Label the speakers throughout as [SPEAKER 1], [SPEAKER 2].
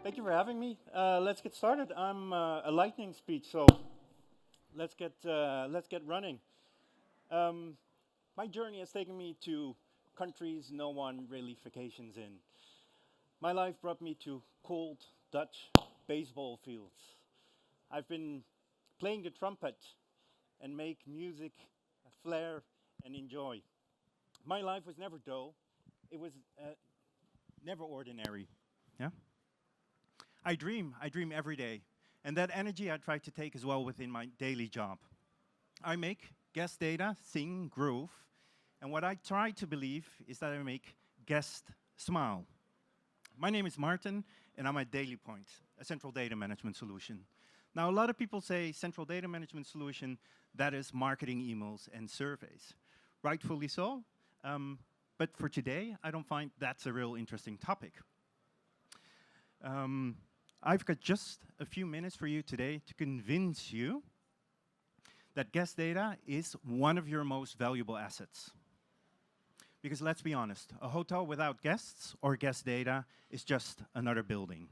[SPEAKER 1] Thank you for having me. Let's get started. I'm a lightning speech, so let's get running. Um, my journey has taken me to countries no one really vacations in. My life brought me to cold Dutch baseball fields. I've been playing the trumpet and make music, flair, and enjoy. My life was never dull. It was never ordinary. Yeah. I dream every day. And that energy I try to take as well within my daily job. I make guest data, sing, groove, and what I try to believe is that I make guest smile. My name is Martin, and I'm at Daily Point, a central data management solution. Now, a lot of people say central data management solution, that is marketing emails and surveys. Rightfully so, but for today, I don't find that's a real interesting topic. Um, I've got just a few minutes for you today to convince you that guest data is one of your most valuable assets. Because let's be honest, a hotel without guests or guest data is just another building.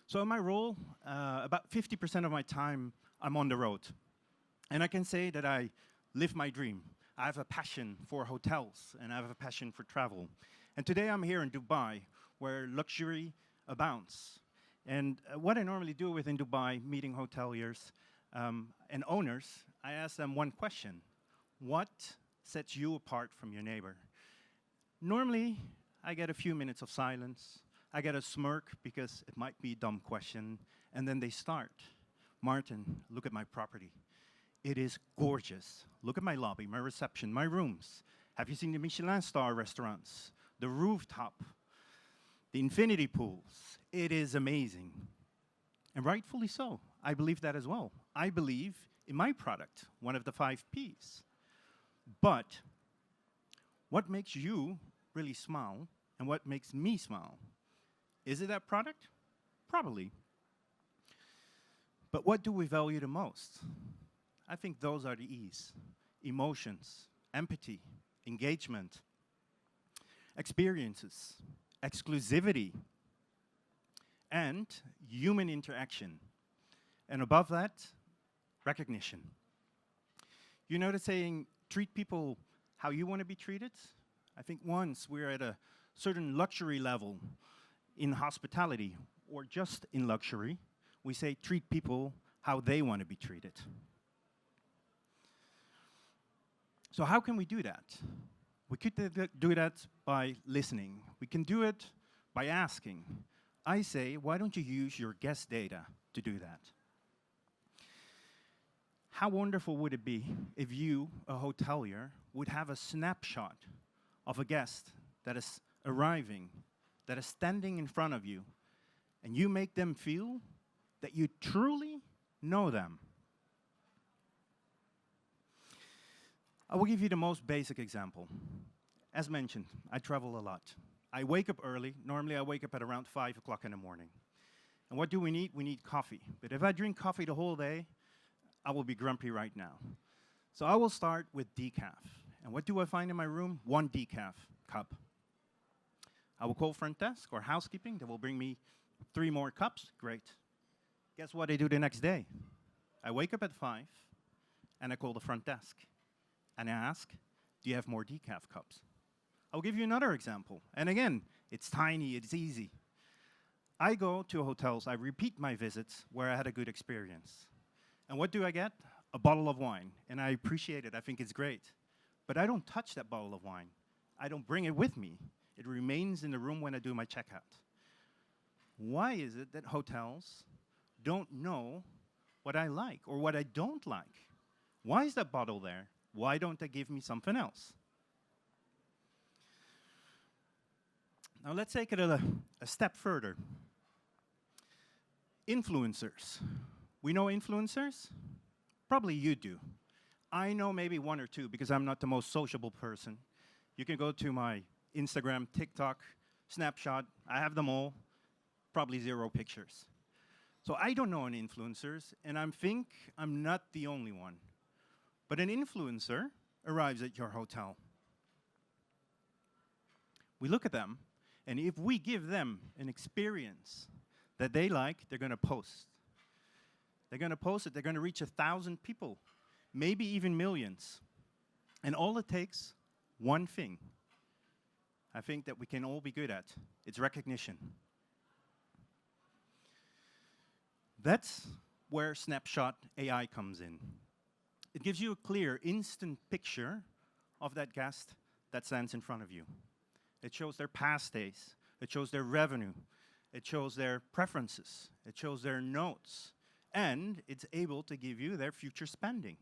[SPEAKER 1] So in my role, about 50% of my time, I'm on the road. And I can say that I live my dream. I have a passion for hotels, and I have a passion for travel. And today I'm here in Dubai, where luxury abounds. And what I normally do within Dubai, meeting hoteliers and owners, I ask them one question. What sets you apart from your neighbor? Normally, I get a few minutes of silence. I get a smirk because it might be a dumb question. And then they start. Martin, look at my property. It is gorgeous. Look at my lobby, my reception, my rooms. Have you seen the Michelin star restaurants? The rooftop, the infinity pools. It is amazing. And rightfully so. I believe that as well. I believe in my product, one of the 5 Ps. But what makes you really smile and what makes me smile? Is it that product? Probably. But what do we value the most? I think those are the E's. Emotions, empathy, engagement, experiences, exclusivity, and human interaction. And above that, recognition. You know the saying, treat people how you want to be treated? I think once we're at a certain luxury level in hospitality, or just in luxury, we say treat people how they want to be treated. So how can we do that? We could do that by listening. We can do it by asking. I say, why don't you use your guest data to do that? How wonderful would it be if you, a hotelier, would have a snapshot of a guest that is arriving, that is standing in front of you, and you make them feel that you truly know them. I will give you the most basic example. As mentioned, I travel a lot. I wake up early. Normally, I wake up at around 5 o'clock in the morning. And what do we need? We need coffee. But if I drink coffee the whole day, I will be grumpy right now. So I will start with decaf. And what do I find in my room? 1 decaf cup. I will call front desk or housekeeping. They will bring me 3 more cups. Great. Guess what I do the next day? I wake up at 5, and I call the front desk. And I ask, do you have more decaf cups? I'll give you another example. And again, it's tiny, it's easy. I go to hotels, I repeat my visits where I had a good experience. And what do I get? A bottle of wine. And I appreciate it, I think it's great. But I don't touch that bottle of wine. I don't bring it with me. It remains in the room when I do my checkout. Why is it that hotels don't know what I like or what I don't like? Why is that bottle there? Why don't they give me something else? Now let's take it a step further. Influencers. We know influencers? Probably you do. I know maybe 1 or 2 because I'm not the most sociable person. You can go to my Instagram, TikTok, Snapchat. I have them all. Probably 0 pictures. So I don't know any influencers, and I think I'm not the only one. But an influencer arrives at your hotel. We look at them, And if we give them an experience that they like, they're going to post. They're going to post it. They're going to reach 1,000 people, maybe even millions. And all it takes, one thing, I think that we can all be good at. It's recognition. That's where Snapshot AI comes in. It gives you a clear, instant picture of that guest that stands in front of you. It shows their past stays. It shows their revenue. It shows their preferences. It shows their notes. And it's able to give you their future spending.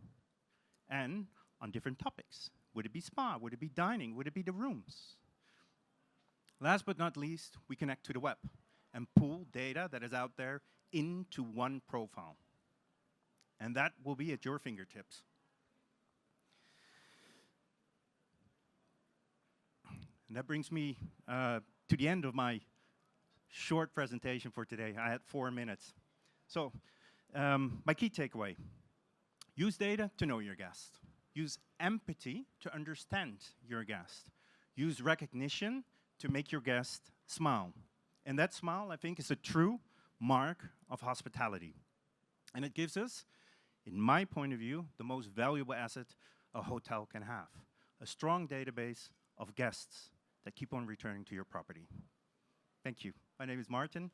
[SPEAKER 1] And on different topics. Would it be spa? Would it be dining? Would it be the rooms? Last but not least, we connect to the web and pull data that is out there into one profile. And that will be at your fingertips. And that brings me to the end of my short presentation for today. I had 4 minutes. So, my key takeaway. Use data to know your guest. Use empathy to understand your guest. Use recognition to make your guest smile. And that smile, I think, is a true mark of hospitality. And it gives us, in my point of view, the most valuable asset a hotel can have. A strong database of guests that keep on returning to your property. Thank you. My name is Martin.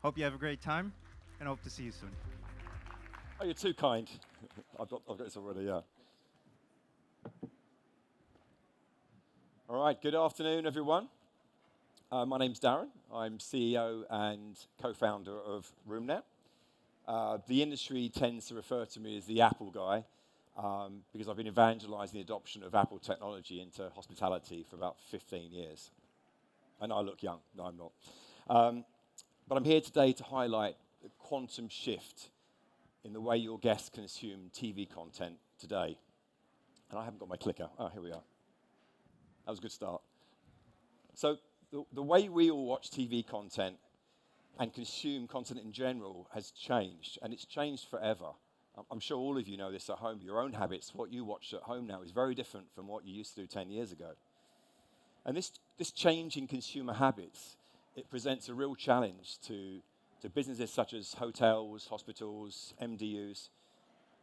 [SPEAKER 1] Hope you have a great time, and hope to see you soon.
[SPEAKER 2] Oh, you're too kind. I've got this already, yeah. All right, good afternoon, everyone. My name's Darren. I'm CEO and co-founder of RoomNet. The industry tends to refer to me as the Apple guy because I've been evangelizing the adoption of Apple technology into hospitality for about 15 years. And I look young. No, I'm not. But I'm here today to highlight the quantum shift in the way your guests consume TV content today. And I haven't got my clicker. Oh, here we are. That was a good start. So the way we all watch TV content and consume content in general has changed, and it's changed forever. I'm sure all of you know this at home. Your own habits, what you watch at home now, is very different from what you used to do 10 years ago. And this change in consumer habits, it presents a real challenge to businesses such as hotels, hospitals, MDUs.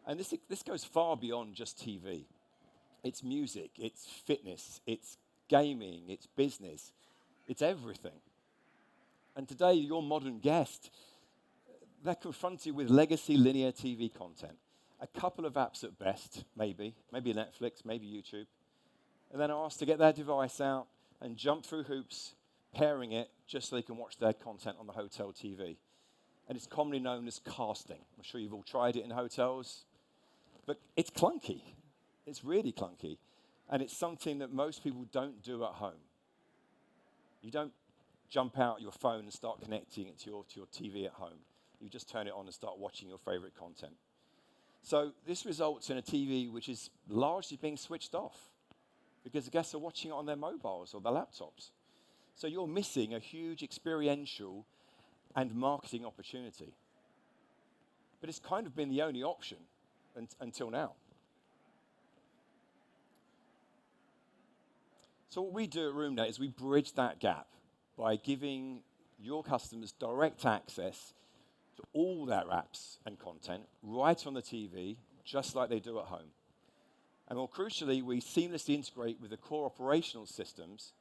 [SPEAKER 2] And this goes far beyond just TV. It's music, it's fitness, it's gaming, it's business, it's everything. And today, your modern guest, they're confronted with legacy linear TV content. A couple of apps at best, maybe Netflix, maybe YouTube. And then are asked to get their device out and jump through hoops, pairing it just so they can watch their content on the hotel TV. And it's commonly known as casting. I'm sure you've all tried it in hotels. But it's clunky. It's really clunky. And it's something that most people don't do at home. You don't jump out your phone and start connecting it to your TV at home. You just turn it on and start watching your favorite content. So this results in a TV which is largely being switched off because the guests are watching it on their mobiles or their laptops. So you're missing a huge experiential and marketing opportunity. But it's kind of been the only option until now. So what we do at RoomNet is we bridge that gap by giving your customers direct access to all their apps and content right on the TV, just like they do at home. And more crucially, we seamlessly integrate with the core operational systems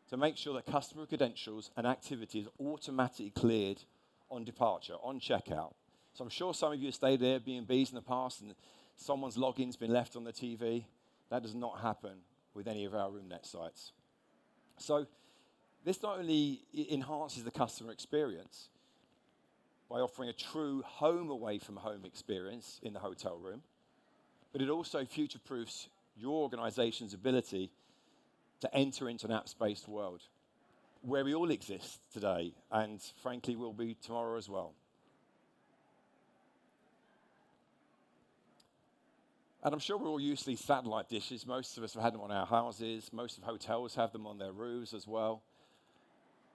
[SPEAKER 2] to make sure that customer credentials and activities are automatically cleared on departure, on checkout. So I'm sure some of you have stayed at Airbnbs in the past and someone's login's been left on the TV. That does not happen with any of our RoomNet sites. So this not only enhances the customer experience by offering a true home away from home experience in the hotel room, but it also future-proofs your organization's ability to enter into an apps-based world where we all exist today and frankly will be tomorrow as well. And I'm sure we're all used to these satellite dishes. Most of us have had them on our houses. Most of hotels have them on their roofs as well.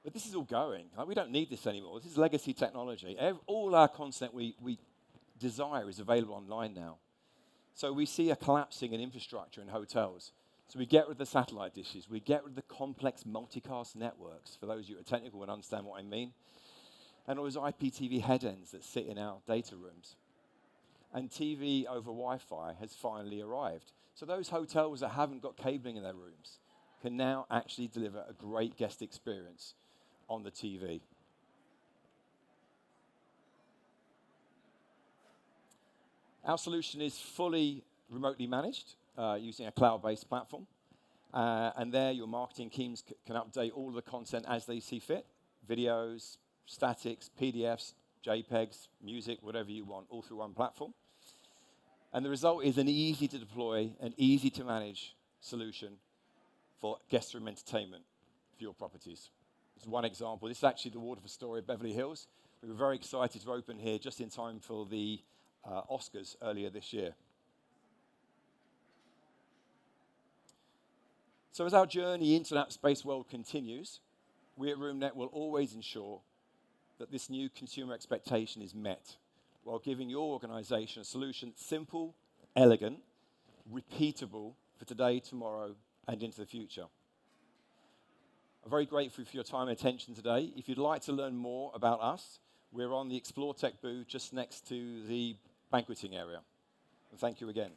[SPEAKER 2] But this is all going. We don't need this anymore. This is legacy technology. All our content we desire is available online now. So we see a collapsing in infrastructure in hotels. So we get rid of the satellite dishes. We get rid of the complex multicast networks, for those of you who are technical and understand what I mean, and all those IPTV head ends that sit in our data rooms. And TV over Wi-Fi has finally arrived. So those hotels that haven't got cabling in their rooms can now actually deliver a great guest experience on the TV. Our solution is fully remotely managed using a cloud-based platform. And there, your marketing teams can update all of the content as they see fit. Videos, statics, PDFs, JPEGs, music, whatever you want, all through one platform. And the result is an easy to deploy and easy to manage solution for guest room entertainment for your properties. This is one example. This is actually the Waterford Astoria, Beverly Hills. We were very excited to open here just in time for the Oscars earlier this year. So as our journey into that space world continues, we at RoomNet will always ensure that this new consumer expectation is met while giving your organization a solution simple, elegant, repeatable for today, tomorrow, and into the future. I'm very grateful for your time and attention today. If you'd like to learn more about us, we're on the Explore Tech booth just next to the banqueting area. And thank you again.